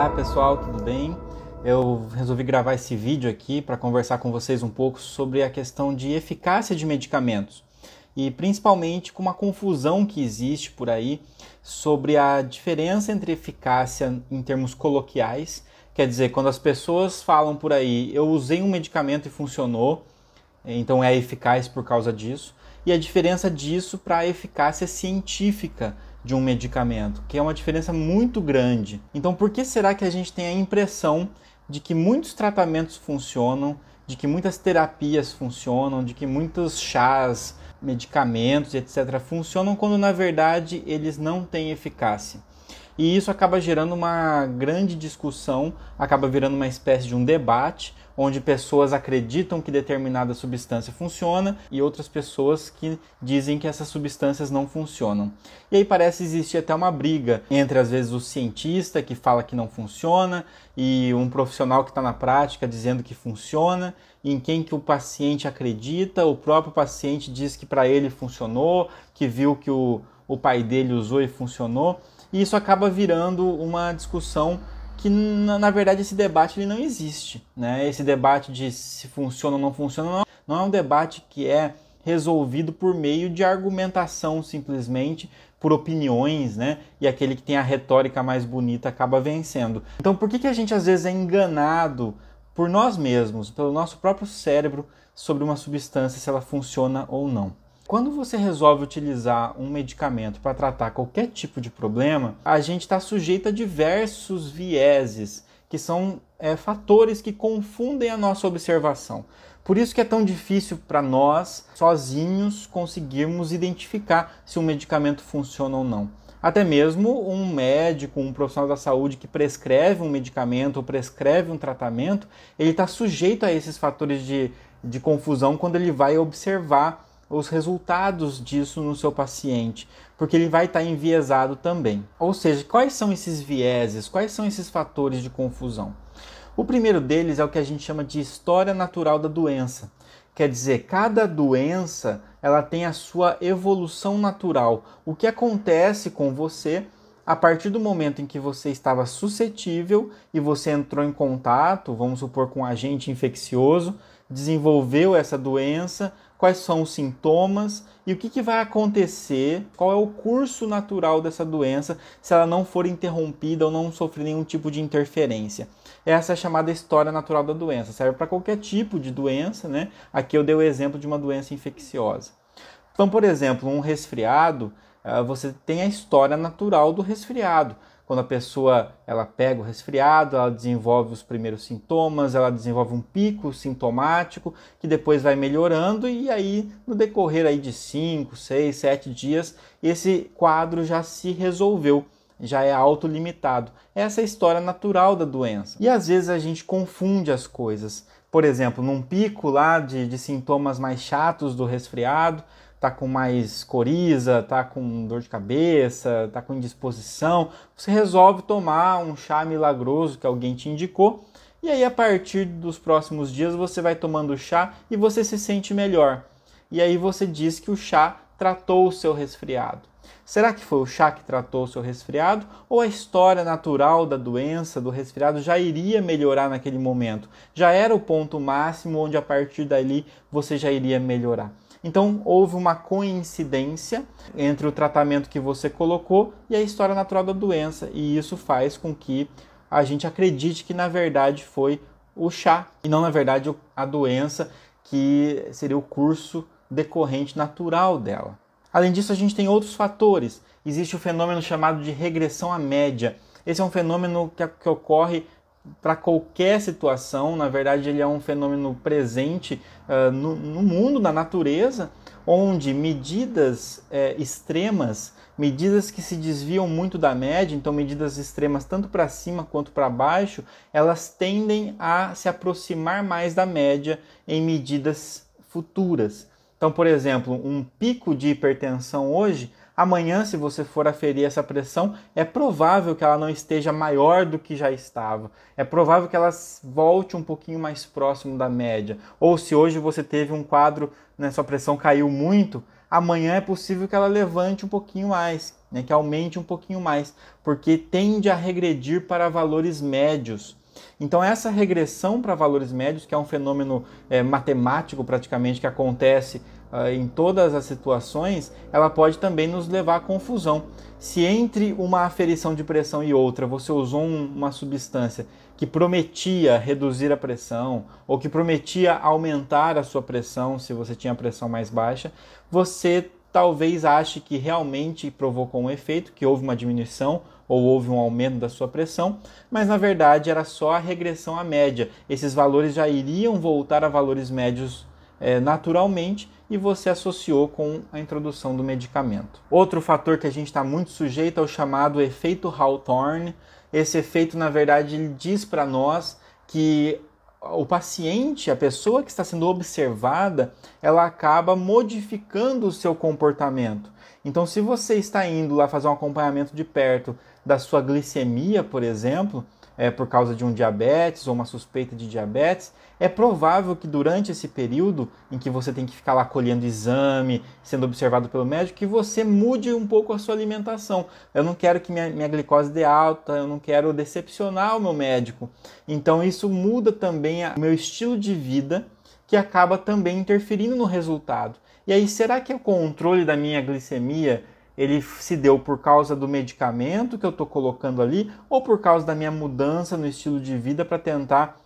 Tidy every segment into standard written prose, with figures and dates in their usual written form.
Olá pessoal, tudo bem? Eu resolvi gravar esse vídeo aqui para conversar com vocês um pouco sobre a questão de eficácia de medicamentos e principalmente com uma confusão que existe por aí sobre a diferença entre eficácia em termos coloquiais, quer dizer, quando as pessoas falam por aí, eu usei um medicamento e funcionou, então é eficaz por causa disso, e a diferença disso para a eficácia científica de um medicamento, que é uma diferença muito grande. Então, por que será que a gente tem a impressão de que muitos tratamentos funcionam, de que muitas terapias funcionam, de que muitos chás, medicamentos, etc., funcionam quando na verdade eles não têm eficácia? E isso acaba gerando uma grande discussão, acaba virando uma espécie de um debate, onde pessoas acreditam que determinada substância funciona e outras pessoas que dizem que essas substâncias não funcionam. E aí parece existir até uma briga entre, às vezes, o cientista que fala que não funciona e um profissional que está na prática dizendo que funciona, e em quem que o paciente acredita. O próprio paciente diz que para ele funcionou, que viu que o pai dele usou e funcionou. E isso acaba virando uma discussão que, na verdade, esse debate ele não existe, né? Esse debate de se funciona ou não funciona não é um debate que é resolvido por meio de argumentação, simplesmente por opiniões, né? E aquele que tem a retórica mais bonita acaba vencendo. Então, por que a gente às vezes é enganado por nós mesmos, pelo nosso próprio cérebro, sobre uma substância, se ela funciona ou não? Quando você resolve utilizar um medicamento para tratar qualquer tipo de problema, a gente está sujeito a diversos vieses, que são fatores que confundem a nossa observação. Por isso que é tão difícil para nós, sozinhos, conseguirmos identificar se um medicamento funciona ou não. Até mesmo um médico, um profissional da saúde que prescreve um medicamento ou prescreve um tratamento, ele está sujeito a esses fatores de confusão quando ele vai observar os resultados disso no seu paciente, porque ele vai estar enviesado também. Ou seja, quais são esses vieses, quais são esses fatores de confusão? O primeiro deles é o que a gente chama de história natural da doença. Quer dizer, cada doença ela tem a sua evolução natural. O que acontece com você a partir do momento em que você estava suscetível e você entrou em contato, vamos supor, com um agente infeccioso, desenvolveu essa doença, quais são os sintomas e o que vai acontecer, qual é o curso natural dessa doença se ela não for interrompida ou não sofrer nenhum tipo de interferência. Essa é a chamada história natural da doença, serve para qualquer tipo de doença, né? Aqui eu dei o exemplo de uma doença infecciosa. Então, por exemplo, um resfriado, você tem a história natural do resfriado. Quando a pessoa ela pega o resfriado, ela desenvolve os primeiros sintomas, ela desenvolve um pico sintomático que depois vai melhorando e aí no decorrer aí de 5, 6, 7 dias esse quadro já se resolveu, já é autolimitado. Essa é a história natural da doença. E às vezes a gente confunde as coisas. Por exemplo, num pico lá de sintomas mais chatos do resfriado, tá com mais coriza, tá com dor de cabeça, tá com indisposição, você resolve tomar um chá milagroso que alguém te indicou, e aí a partir dos próximos dias você vai tomando o chá e você se sente melhor. E aí você diz que o chá tratou o seu resfriado. Será que foi o chá que tratou o seu resfriado? Ou a história natural da doença, do resfriado, já iria melhorar naquele momento? Já era o ponto máximo onde a partir dali você já iria melhorar? Então, houve uma coincidência entre o tratamento que você colocou e a história natural da doença. E isso faz com que a gente acredite que, na verdade, foi o chá e não, na verdade, a doença, que seria o curso decorrente natural dela. Além disso, a gente tem outros fatores. Existe o fenômeno chamado de regressão à média. Esse é um fenômeno que ocorre para qualquer situação. Na verdade, ele é um fenômeno presente no mundo, na natureza, onde medidas extremas, medidas que se desviam muito da média, então medidas extremas tanto para cima quanto para baixo, elas tendem a se aproximar mais da média em medidas futuras. Então, por exemplo, um pico de hipertensão hoje, amanhã, se você for aferir essa pressão, é provável que ela não esteja maior do que já estava. É provável que ela volte um pouquinho mais próximo da média. Ou se hoje você teve um quadro, né, sua pressão caiu muito, amanhã é possível que ela levante um pouquinho mais, né, que aumente um pouquinho mais, porque tende a regredir para valores médios. Então essa regressão para valores médios, que é um fenômeno matemático praticamente que acontece em todas as situações, ela pode também nos levar à confusão. Se entre uma aferição de pressão e outra você usou uma substância que prometia reduzir a pressão ou que prometia aumentar a sua pressão se você tinha a pressão mais baixa, você talvez ache que realmente provocou um efeito, que houve uma diminuição ou houve um aumento da sua pressão, mas na verdade era só a regressão à média. Esses valores já iriam voltar a valores médios naturalmente e você associou com a introdução do medicamento. Outro fator que a gente está muito sujeito é o chamado efeito Hawthorne. Esse efeito, na verdade, ele diz para nós que o paciente, a pessoa que está sendo observada, ela acaba modificando o seu comportamento. Então, se você está indo lá fazer um acompanhamento de perto da sua glicemia, por exemplo, por causa de um diabetes ou uma suspeita de diabetes, é provável que durante esse período em que você tem que ficar lá colhendo exame, sendo observado pelo médico, que você mude um pouco a sua alimentação. Eu não quero que minha glicose dê alta, eu não quero decepcionar o meu médico. Então isso muda também o meu estilo de vida, que acaba também interferindo no resultado. E aí, será que o controle da minha glicemia ele se deu por causa do medicamento que eu estou colocando ali ou por causa da minha mudança no estilo de vida para tentar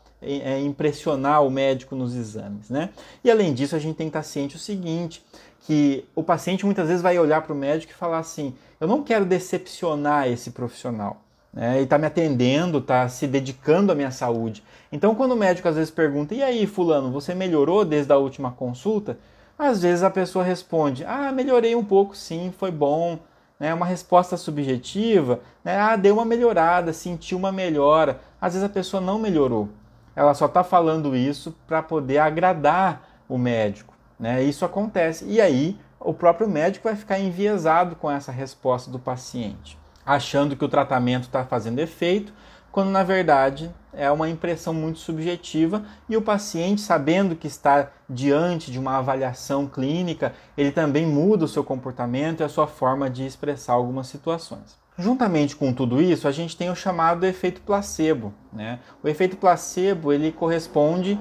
impressionar o médico nos exames, né? E além disso, a gente tem que estar ciente o seguinte, que o paciente muitas vezes vai olhar para o médico e falar assim, eu não quero decepcionar esse profissional, né? Ele está me atendendo, está se dedicando à minha saúde. Então, quando o médico às vezes pergunta, e aí fulano, você melhorou desde a última consulta? Às vezes a pessoa responde, melhorei um pouco sim, foi bom, né? Uma resposta subjetiva, né? Deu uma melhorada, senti uma melhora. Às vezes a pessoa não melhorou, ela só está falando isso para poder agradar o médico, né? Isso acontece, e aí o próprio médico vai ficar enviesado com essa resposta do paciente, achando que o tratamento está fazendo efeito, quando na verdade é uma impressão muito subjetiva e o paciente, sabendo que está diante de uma avaliação clínica, ele também muda o seu comportamento e a sua forma de expressar algumas situações. Juntamente com tudo isso, a gente tem o chamado efeito placebo, né? O efeito placebo ele corresponde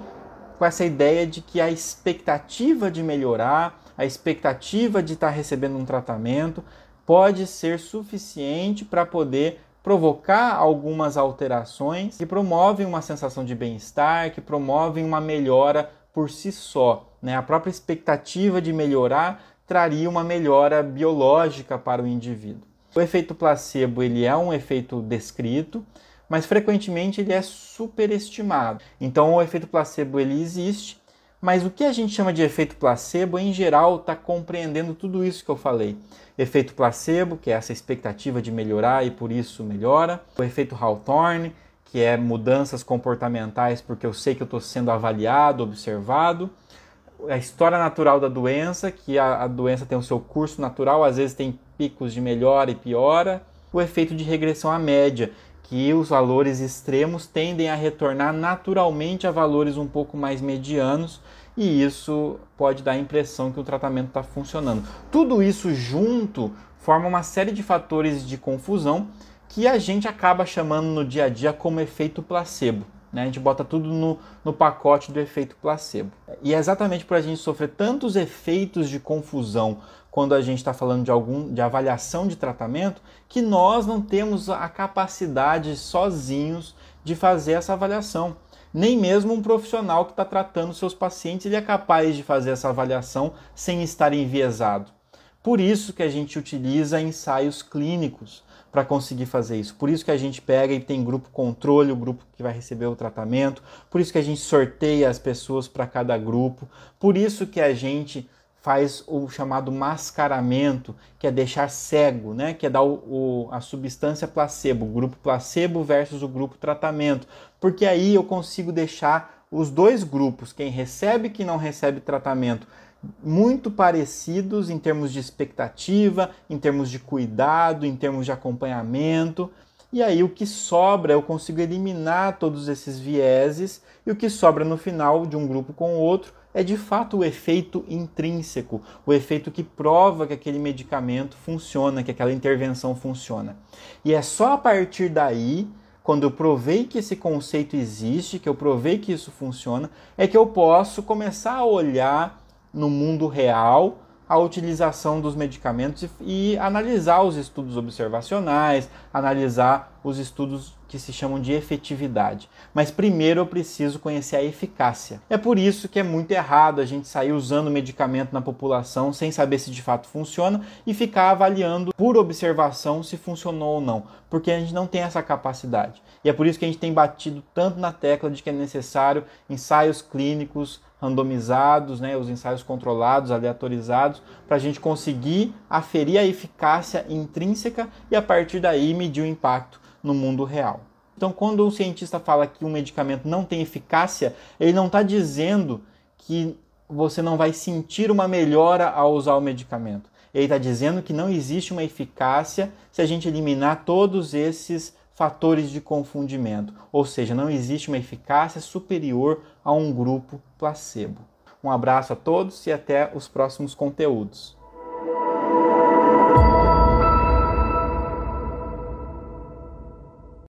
com essa ideia de que a expectativa de melhorar, a expectativa de estar recebendo um tratamento pode ser suficiente para poder provocar algumas alterações que promovem uma sensação de bem-estar, que promovem uma melhora por si só, né? A própria expectativa de melhorar traria uma melhora biológica para o indivíduo. O efeito placebo ele é um efeito descrito, mas frequentemente ele é superestimado. Então o efeito placebo ele existe, mas o que a gente chama de efeito placebo, em geral, está compreendendo tudo isso que eu falei. Efeito placebo, que é essa expectativa de melhorar e por isso melhora. O efeito Hawthorne, que é mudanças comportamentais porque eu sei que eu estou sendo avaliado, observado. A história natural da doença, que a doença tem o seu curso natural, às vezes tem picos de melhora e piora. O efeito de regressão à média, que os valores extremos tendem a retornar naturalmente a valores um pouco mais medianos, e isso pode dar a impressão que o tratamento está funcionando. Tudo isso junto forma uma série de fatores de confusão que a gente acaba chamando no dia a dia como efeito placebo. A gente bota tudo no pacote do efeito placebo. E é exatamente por a gente sofrer tantos efeitos de confusão quando a gente está falando de avaliação de tratamento, que nós não temos a capacidade sozinhos de fazer essa avaliação. Nem mesmo um profissional que está tratando seus pacientes ele é capaz de fazer essa avaliação sem estar enviesado. Por isso que a gente utiliza ensaios clínicos para conseguir fazer isso. Por isso que a gente pega e tem grupo controle, o grupo que vai receber o tratamento. Por isso que a gente sorteia as pessoas para cada grupo. Por isso que a gente faz o chamado mascaramento, que é deixar cego, né? Que é dar a substância placebo, o grupo placebo versus o grupo tratamento. Porque aí eu consigo deixar os dois grupos, quem recebe e quem não recebe tratamento, muito parecidos em termos de expectativa, em termos de cuidado, em termos de acompanhamento. E aí o que sobra, eu consigo eliminar todos esses vieses, e o que sobra no final de um grupo com o outro é de fato o efeito intrínseco, o efeito que prova que aquele medicamento funciona, que aquela intervenção funciona. E é só a partir daí, quando eu provei que esse conceito existe, que eu provei que isso funciona, é que eu posso começar a olhar no mundo real a utilização dos medicamentos e analisar os estudos observacionais, analisar os estudos que se chamam de efetividade. Mas primeiro eu preciso conhecer a eficácia. É por isso que é muito errado a gente sair usando medicamento na população sem saber se de fato funciona e ficar avaliando por observação se funcionou ou não, porque a gente não tem essa capacidade. E é por isso que a gente tem batido tanto na tecla de que é necessário ensaios clínicos randomizados, os ensaios controlados, aleatorizados, para a gente conseguir aferir a eficácia intrínseca e a partir daí medir o impacto no mundo real. Então, quando o cientista fala que um medicamento não tem eficácia, ele não está dizendo que você não vai sentir uma melhora ao usar o medicamento. Ele está dizendo que não existe uma eficácia se a gente eliminar todos esses fatores de confundimento, ou seja, não existe uma eficácia superior a um grupo placebo. Um abraço a todos e até os próximos conteúdos.